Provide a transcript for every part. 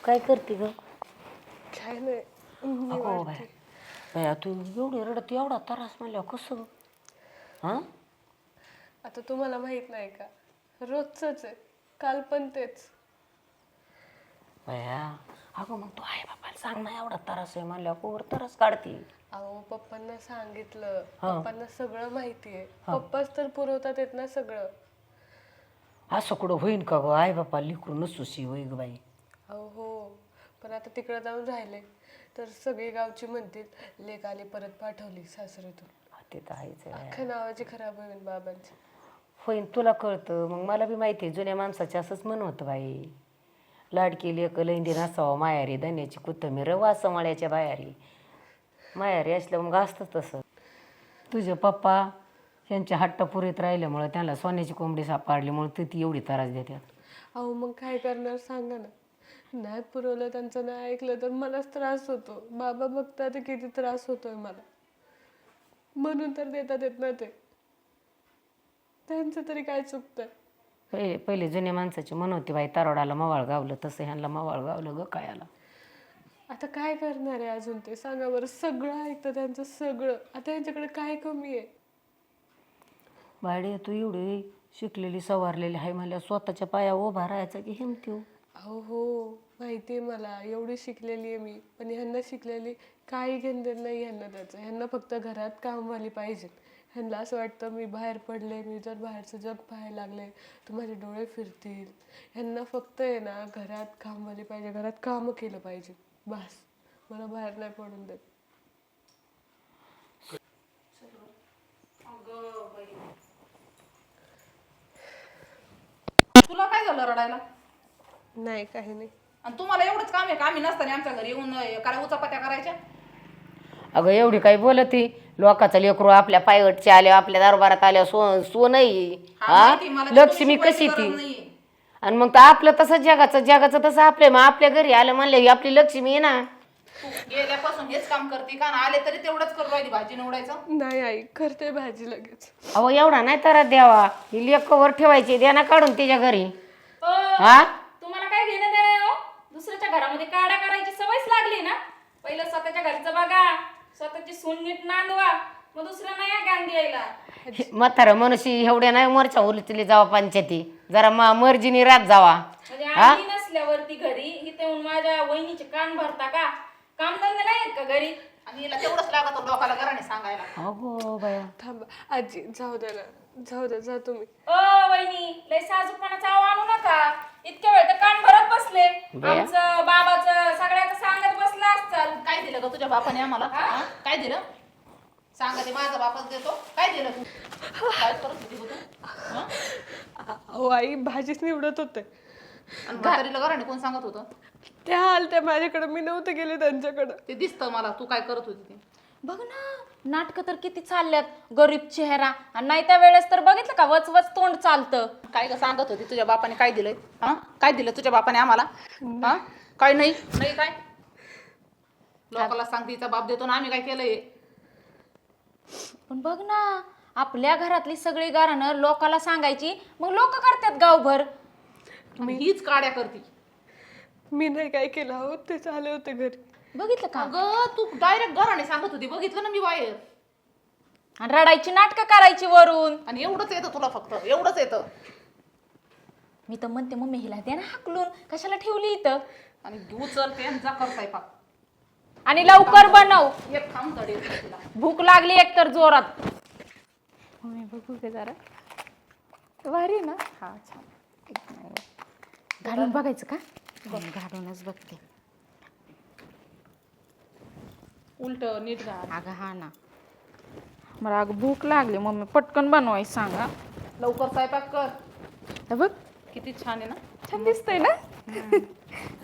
काय करते ग? काय नाही अगो बाया तू एवढी रडत एवढा त्रास म्हणल्यावर कसं? हां आता तुम्हाला माहित नाही का, रोजच आहे. काल पण तेच. बाया अगं मग तू आहे बापाला सांग ना, एवढा त्रास आहे म्हणल्यावर पोर त्रास काढते. अहो पप्पांना सांगितलं, हा. पप्पांना सगळं माहितीये. हा. पप्पाच तर पुरवतात येत ना सगळं. असं कुठं होईन का गं? आई बापा लिकरू नसूशी होई ग बाई. अहो हो, पण आता तिकडं जाऊन राहिले तर सगळी गावची म्हणतील लेक आली परत पाठवली सासरीतून. ते तर आहेच आहे. अख्ख्या नावाची खराब होईल बाबांची. होईन तुला कळतं, मग मला बी माहिती आहे जुन्या माणसाचे असंच म्हण होतं बाई. लाडकी लेक लैंदी नसावं मायारी धन्याची कोथंबीर वास मळ्याच्या बाहेरी. मायारी असलं मग असतं तसं. तुझे पप्पा यांच्या हट्ट पुरीत राहिल्यामुळं त्यांना सोन्याची कोंबडी सापडल्यामुळे ती एवढी त्रास देतात. अहो मग काय करणार सांगा ना. नाही पुरवलं, त्यांचं नाही ऐकलं तर मलाच त्रास होतो. बाबा बघतात किती त्रास होतोय मला, म्हणून तर देतात येत ना ते. त्यांचं तरी काय चुकतंय. पहिले जुन्या माणसाची म्हण होती बाई, तारोडाला मवाळ गावलं तसं ह्यांना मवाळ गावलं ग कायाला. आता काय करणार आहे अजून ते सांगा बरं. सगळं ऐकतं त्यांचं सगळं. आता यांच्याकडे काय कमी आहे? बायडे तू एवढी शिकलेली सवारलेली आहे म्हणल्या स्वतःच्या पाया उभा राहायचा की हिमती हो. अहो हो, माहिती आहे मला. एवढी शिकलेली आहे मी, पण ह्यांना शिकलेली काही घेणं देणं नाही ह्यांना त्याचं. ह्यांना फक्त घरात कामवाली पाहिजे. ह्यांना असं वाटतं मी बाहेर पडले, मी जर बाहेरचं जग पाहायला लागले तर माझे डोळे फिरतील. ह्यांना फक्त आहे ना घरात कामवाली पाहिजे, घरात कामं केलं पाहिजे बस. मला बाहेर नाही पडून देत. तुला काय झालं रडायला? नाही काही नाही. आणि तुम्हाला एवढंच काम आहे का आम्ही नसताना आमच्या घरी येऊन काय उचापत्या करायच्या? अगं एवढी काही बोलती? लोकाचा लेकरू आपल्या पायवटच्या आल्या आपल्या दरबारात आल्या सो नाही हा माहिती मला, लक्ष्मी तुमची कशी गरज ती? नाहीये. आणि मग तर आपलं तसं जगाचं तसं आपल्या मग आपल्या घरी आलं म्हणलं ही आपली लक्ष्मी आहे ना. तू गेल्यापासून हेच काम करते का? आले तरी तेवढंच करू राहिली, भाजी निवडायचं. नाही आई, करते भाजी लगेच. अहो एवढा नाही तर द्यावा, ही लेक कवर ठेवायची द्या ना काढून तिच्या घरी. हा तुम्हाला काय घेणं देणं हो? दुसऱ्याच्या घरामध्ये काड्या करायची सवयच लागली ना. पहिलं स्वतःच्या घरचं बघा, स्वतःची सून नीट नांदवा, मग दुसऱ्यांना या गांधी यायला. म्हातारा मनुष्य एवढ्या नाही मोरच्या उलटली जावा पंचायती, जरा मर्जीने रात जावा. म्हणजे आई नसल्यावरती घरी इथे येऊन माझ्या वहिनीचे कान भरता का? कामधंदे नाही आहेत का घरी? आणि हिला तेवढंच लागत लोकाला घराने सांगायला. अगो बाया थांबा आजी, जाऊ दे ना, जाऊ दे, जा तुम्ही. ओ वहिनी, लय साजूकपणाचा आव आणू नका. इतक्या वेळ तर कान भरत बसले. आमचं बाबाचं सगळ्याचं सांगत बसला असचाल. काय दिलं ग तुझ्या बापाने आम्हाला? हा? काय दिलं? सांगा ते माझा बापच देतो. काय दिलं तू? काय करत होती ग तू? हा? अहो आई, भाजीच निवडत होते. आणि म्हातारीला घराने कोण सांगत होतं? त्या आलत्या माझ्याकडे, मी नव्हते गेले त्यांच्याकडे. ते दिसतं मला तू काय करत होती ते. बघ ना, नाटकं तर किती चालल्यात. गरीब चेहरा, आणि नाही त्या वेळेस तर बघितलं का वचवच तोंड चालतं. काय ग सांगत होती तुझ्या बापाने काय दिलंय? हा? काय दिलं तुझ्या बापाने आम्हाला? हा? काय नाही नाही काय? लोकाला सांगते हिचा बाप देतो ना, आम्ही काय केलंय? पण बघ ना, आपल्या घरातली सगळी गारणं लोकाला सांगायची, मग लोक करतात गावभर. मी हीच काड्या करते. मी नाही काय केलं. हो, तेच आले होते घरी. बघितलं का? अगं तू डायरेक्ट घराने सांगत होती, बघितलं ना मी बाहेर. आणि रडायची नाटकं करायची वरून. आणि एवढंच येतं तुला, फक्त एवढंच येतं. मी तर म्हणते मम्मी हिला दे ना हाकलून, कशाला ठेवली इथं? आणि उचल त्यांचा करताय पाक. आणि लवकर बनव, एक थांब तडी तुला. भूक लागली एकतर जोरात. मम्मी बघू का जरा, भारी ना. हा छान. घालून बघायचं का? घालूनच बघते. उलट नीट घाल. अगं हा ना, मला अगं भूक लागली मम्मी, पटकन बनवायचं सांगा. लवकर स्वयंपाक कर. हे बघ किती छान आहे ना. छान दिसतंय ना.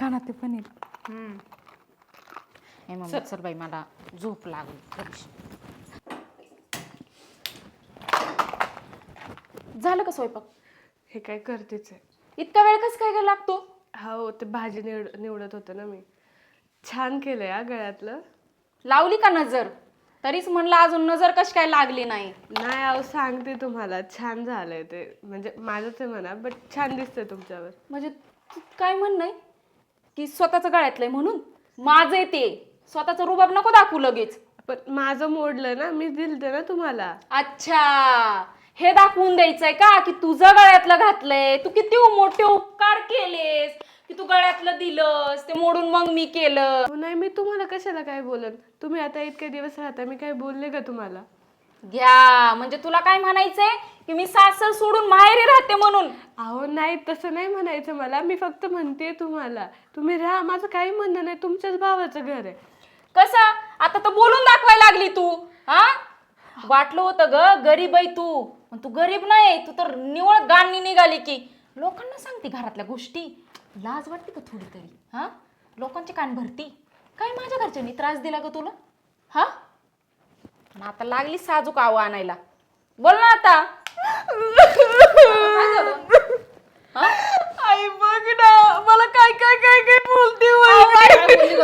खाना ते पनीर. हे मम्मी चल बाई, मला झोप लागली. झालं का स्वयंपाक? हे काय करतेच आहे. इतका वेळ कसं काय लागतो? हो, ते भाजी निवडत होते ना मी. छान केलंय हा गळ्यातलं. लावली का नजर? तरीच म्हणलं अजून नजर कशी काय लागली नाही. नाही अहो, सांगते तुम्हाला, छान झालंय ते. म्हणजे माझंच आहे म्हणा, बट छान दिसतंय तुमच्यावर. म्हणजे काय म्हण नाही? की स्वतःचं गळ्यातलंय म्हणून माझं आहे ते. स्वतःचं रुबाब नको दाखवू लगेच. पण माझं मोडलं ना, मी दिलते ना तुम्हाला. अच्छा, हे दाखवून द्यायचंय का की तुझं गळ्यातलं घातलंय, तू किती मोठे उपकार केलेस की तू गळ्यातलं दिलंस ते मोडून मग मी केलं. नाही, मी तुम्हाला कशाला काय बोलन. तुम्ही आता इतके दिवस राहता, मी काय बोलले का तुम्हाला? घ्या, म्हणजे तुला काय म्हणायचंय की मी सासर सोडून माहेरी राहते म्हणून? अहो नाही, तसं नाही म्हणायचं मला. मी फक्त म्हणते तुम्हाला, तुम्ही राहा, माझं काही म्हणणं नाही. तुमच्याच भावाचं घर आहे. कसं आता तर बोलून दाखवायला लागली तू. हा, वाटलं होतं ग गरीब आहे तू, पण तू गरीब नाही, तू तर निवळ गाणी निघाली की लोकांना सांगते घरातल्या गोष्टी. लाज वाटते का थोडी तरी? हा, लोकांचे कान भरती काय? माझ्या घरच्यांनी त्रास दिला का तुला? हा, पण आता लागली साजूक आव आणायला. बोल ना आता. काय झालं? हा? आई बघ ना, मला काय काय काय काय बोलते.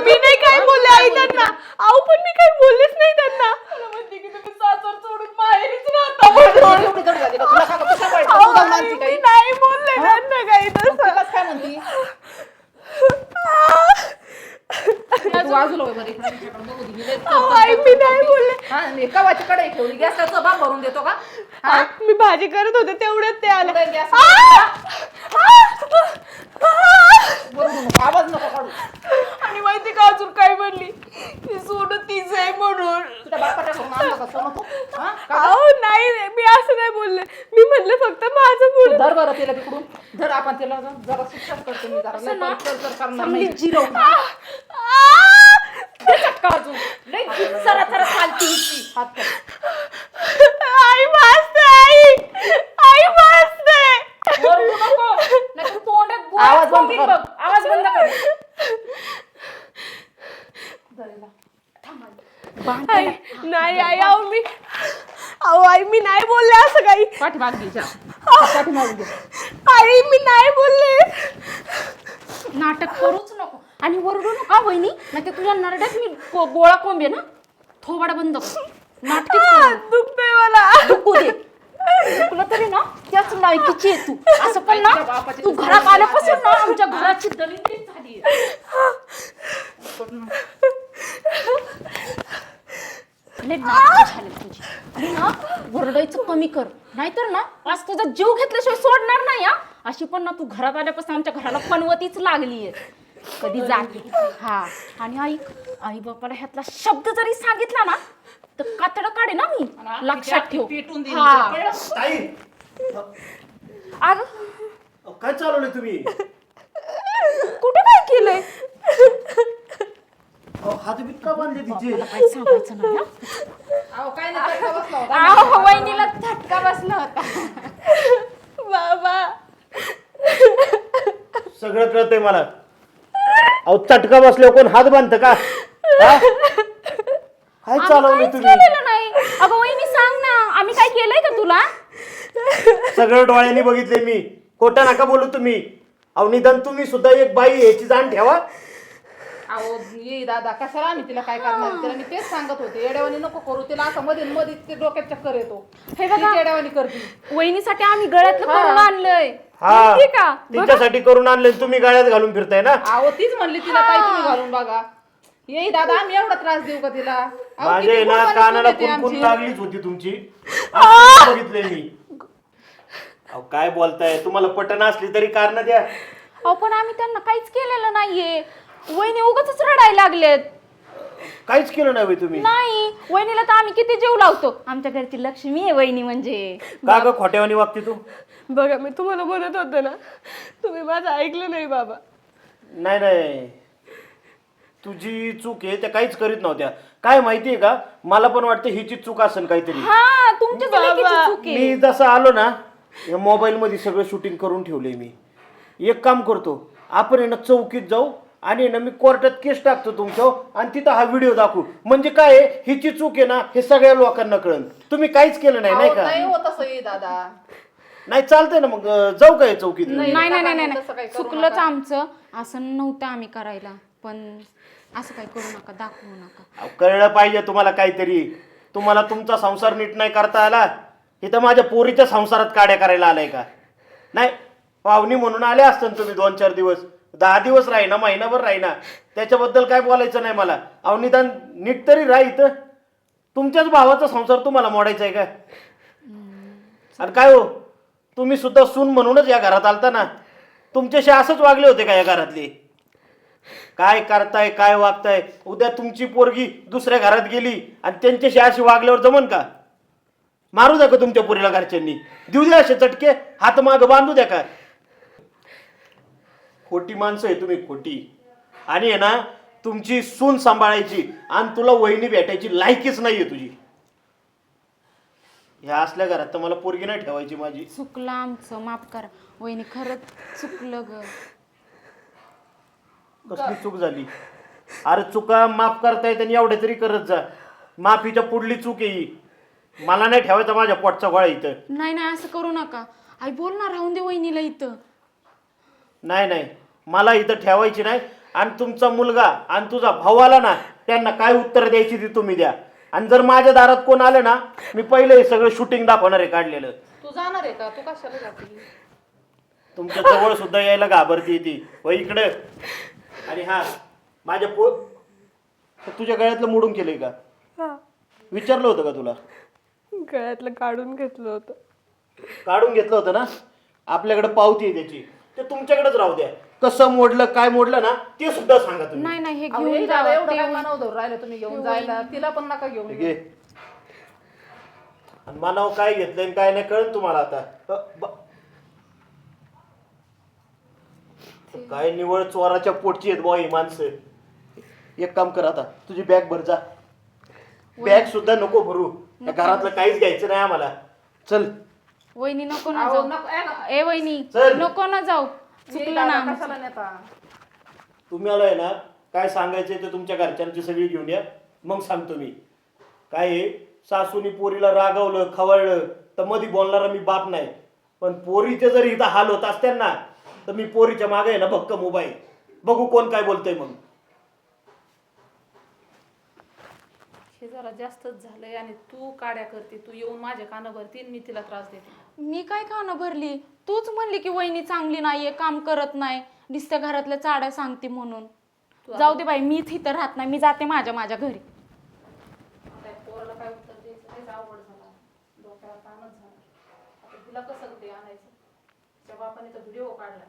मी नाही काय बोलले आई त्यांना. अहो पण मी काय बोललेच नाही त्यांना. मला म्हणते की तुम्ही सासर सोडून माहेरीच राहता म्हणून. एवढी जड झाली का तुला? का गं? कशा वाईट? तू जाऊन आणती मी काही? नाही बोलले त्यांना काही मग तसं. तुलाच काय म्हणती? तू वाजलो बरं इकडे तिच्याकडे बघू दे. हिला अहो, आई मी नाही बोलले. हा, आणि कवाची कढई ठेवली, गॅसचा भाग भरून देतो का? हा? मी भाजी करत होते तेवढ्यात ते आले. पुढे गॅस बरोबर नको, आवाज नको काढू. आणि माहिती का अजून काय म्हणली? ती सोडून तीच आहे म्हणून. तुझ्या बापाच्या घरून आणलं का सोनं तू? हा? का? अहो नाही रे, मी असं नाही बोलले. मी म्हणलं फक्त माझं तू बोल. धर बरं तिला तिकडून. धर, आपण तिला जरा शिक्षा करतो मी जरा. लय तर करणार नाही. सरा सरा चालती हिची. हात कर. आई वाजते, आई आई वाजते. ओरडू नको, नाहीतर तोंडात गोळा आवाज बंद कोंबील कर. बघ. आवाज बंद कर. आई नाही आई, अहो आई मी नाही बोलले असं काही. पाठीमाग घे जा. पाठीमाग घे. आई मी नाही बोलले. नाटक करूच नको आणि ओरडू नका वहिनी, नाही तुझ्या नरड्यात मी गोळा कोंबे ना. थोबाडा बंद कर. नाटक दुखतंय मला. दुखू दे. दुखलं तरी ना त्याच लायकीची आहे तू. असं पण ना तू घरात आल्यापासून ना आमच्या घराची दलिंद्री झाली. झाले तुझी. आणि ना ओरडायचं कमी कर, नाहीतर ना आज तुझा जीव घेतल्याशिवाय सोडणार नाही. हा, अशी पण ना तू घरात आल्यापासून आमच्या घराला पनवतीच लागलीये. कधी जाते. हा, आणि आई बापाला ह्यातला शब्द जरी सांगितला ना तर कातड काढे ना मी. लक्षात ठेव. पेटून देईन. हा. कळलं? ताई अगं काय चालवलंय तुम्ही? कुठे काय केलंय? हात बीत का बांधले तिचे? मला काही सांगायचं नाही. हा? अहो, काय नाही, तडका बसला होता. अहो, वहिनीला झटका बसला होता. बाबा सगळं कळतंय मला. अहो चटका बसल्यावर कोण हात बांधतं का? हा? काय आम्ही चालवलंय काहीच तुम्ही? केलेलं नाही. अगं वहिनी सांग ना, आम्ही काय केलंय का तुला? सगळं डोळ्यांनी बघितले मी. खोटं नका बोलू तुम्ही. अहो निदान तुम्ही सुद्धा एक बाई आहे, याची जाण ठेवा. अहो ये दादा, कशाला आम्ही तिला काय करणार? तिला मी तेच सांगत होते, येड्यावानी नको करू. तिला असं मध्ये मध्ये ते डोक्यात चक्कर येतो. हे बघा. ती येड्यावानी करते. वहिनीसाठी आम्ही गळ्यातलं करून आणलंय. हा माहितीये का? तिच्यासाठी करून आणले, तुम्ही गाड्यात घालून फिरताय ना. अहो तीच म्हणली तिला, ताई तुम्ही घालून बघा. येई दादा, आम्ही एवढा त्रास देऊ का तिला? अहो, माझ्या किती ना कुरबानी कानाला केली ती कुणकुण आमची. लागलीच होती तुमची. असं बघितलंय मी. अहो काय बोलताय? तुम्हाला पटन असली तरी कारण द्या. अहो पण आम्ही त्यांना काहीच केलेलं नाहीये. वहिनी उगाच रडायला लागलेत. काहीच केलं नाही होय तुम्ही. नाही, वहिनीला तर आम्ही किती जीव लावतो. आमच्या घरची लक्ष्मी आहे वहिनी म्हणजे. का ग खोट्यावानी वागते तू? बघा, मी तुम्हाला म्हणत होते ना, तुम्ही माझं ऐकलं नाही बाबा. नाही नाही, तुझी चूक आहे. त्या काहीच करीत नव्हत्या. काय माहितीये का, मला पण वाटतं हिची चूक असेल काहीतरी. हा, तुमच्या लेकीची चूक आहे. मी जसं आलो ना, या मोबाईल मध्ये सगळं शूटिंग करून ठेवलंय मी. एक काम करतो, आपण आहे ना चौकीत जाऊ आणि आहे ना मी कोर्टात केस टाकतो तुमच्यावर आणि तिथं हा व्हिडिओ दाखवू. म्हणजे काय आहे, हिची चूक आहे ना हे सगळ्या लोकांना कळन. तुम्ही काहीच केलं नाही, नाही अहो, का? नाही होत असं ये दादा. नाही चालतंय ना, मग जाऊ काय चौकीत? नाही नाही नाही तसं नाही काही करू चुकलंच नका. आमचं. असं नव्हतं आम्ही करायला, पण असं काही करू नका, दाखवू नका. अहो, कळलं पाहिजे तुम्हाला काहीतरी. तुम्हाला तुमचा संसार नीट नाही करता आला, इथं माझ्या पोरीच्या संसारात काड्या करायला आलाय का? नाही, पाहुणी म्हणून आले असतं तुम्ही 2-4 दिवस. 10 दिवस राहीना, महिनाभर राहीना, त्याच्याबद्दल काय बोलायचं नाही मला. अहो निदान नीट तरी राह इथं. तुमच्याच भावाचा संसार तुम्हाला मोडायचा आहे का? आणि काय हो, तुम्ही सुद्धा सून म्हणूनच या घरात आलता ना. तुमच्याशी असंच वागले होते का या घरातले? काय करताय, काय वागताय? उद्या तुमची पोरगी दुसऱ्या घरात गेली आणि त्यांच्याशी अशी वागल्यावर जमन का? मारू द्या का तुमच्या पोरीला घरच्यांनी? देऊ द्या असे चटके, हात माग बांधू द्या का? खोटी माणसं आहे तुम्ही, खोटी. आणि आहे ना, तुमची सून सांभाळायची आणि तुला वहिनी भेटायची लायकीच नाहीये तुझी. ह्या असल्या घरात तर मला पोरगी नाही ठेवायची माझी. चुकलं आमचं, माफ करा वहिनी, खरंच चुकलं ग. कसली चूक झाली? अरे चुका माफ करता येते, एवढे तरी करत जा. माफीच्या पुढली चूक आहे ही. मला नाही ठेवायचा माझ्या पोटचा गोळा इथं. नाही नाही असं करू नका. आई बोल ना, राहून दे वहिनीला इथं. नाही नाही, मला इथं ठेवायची नाही. आणि तुमचा मुलगा आणि तुझा भाऊ आला ना, त्यांना काय उत्तर द्यायची ती तुम्ही द्या. आणि जर माझ्या दारात कोण आले ना, मी पहिले हे सगळं शूटिंग दाखवणार आहे काढलेलं. तू जाणार आहे का? तू कशाला जाते? तुमच्या जवळ सुद्धा यायला घाबरती ती. हो इकडे. आणि हा, माझ्या तुझ्या गळ्यातलं मोडून केलंय का? हा, विचारलं होतं का तुला? गळ्यातलं काढून घेतलं होतं. काढून घेतलं होतं ना. आपल्याकडे पावती आहे त्याची, ते तुमच्याकडेच राहू द्या. कसं मोडलं, काय मोडलं ना, ते सुद्धा सांगा तुम्ही. नाही नाही, हे अहो, घेऊन हे जावा. दादा एवढं काय मनावर धरून राहिलं तुम्ही घेऊन जायला? तिला पण नका घेऊन घे. आणि मनावर काय घेतलंय आणि काय नाही कळन तुम्हाला आता. काय निवळ चोराच्या पोटची आहेत बुवा ही माणसं. एक काम कर, आता तुझी बॅग भर जा. बॅग सुद्धा नको भरू. या घरातलं काहीच घ्यायचं नाही आम्हाला. चल. वहिनी नको ना अहो, जाऊ. नको, ए वहिनी चल. नको ना जाऊ. चुकलं ना आमचं. कशाला नेता? तुम्हाला आहे ना, काय सांगायचंय ते तुमच्या घरच्यांची सगळी घेऊन या, मग सांगतो मी. काय आहे, सासूनी पोरीला रागवलं, खवळलं तर मध्ये बोलणारा मी बाप नाही. पण पोरीचे जर इथं हाल होत असतील ना, तर मी पोरीच्या मागे आहे ना भक्कम उभा आहे. बघू कोण काय बोलतंय मग. हे जरा जास्तच झालंय. आणि तू काड्या करते, तू येऊन माझ्या कानं भरती आणि मी तिला त्रास देते. मी काय कानं भरली? तूच म्हणली की वहिनी चांगली नाहीये, काम करत नाही, दिसत्या घरातल्या चाड्या सांगते म्हणून. जाऊ दे बाई, मीच इथं राहत नाही, मी जाते माझ्या घरी. आता पोराला काय उत्तर द्यायचं तेच अवघड झाला. डोक्याला ताणच झाला. आता तिला कसं ते आणायचं? त्या बापाने तर व्हिडिओ काढला.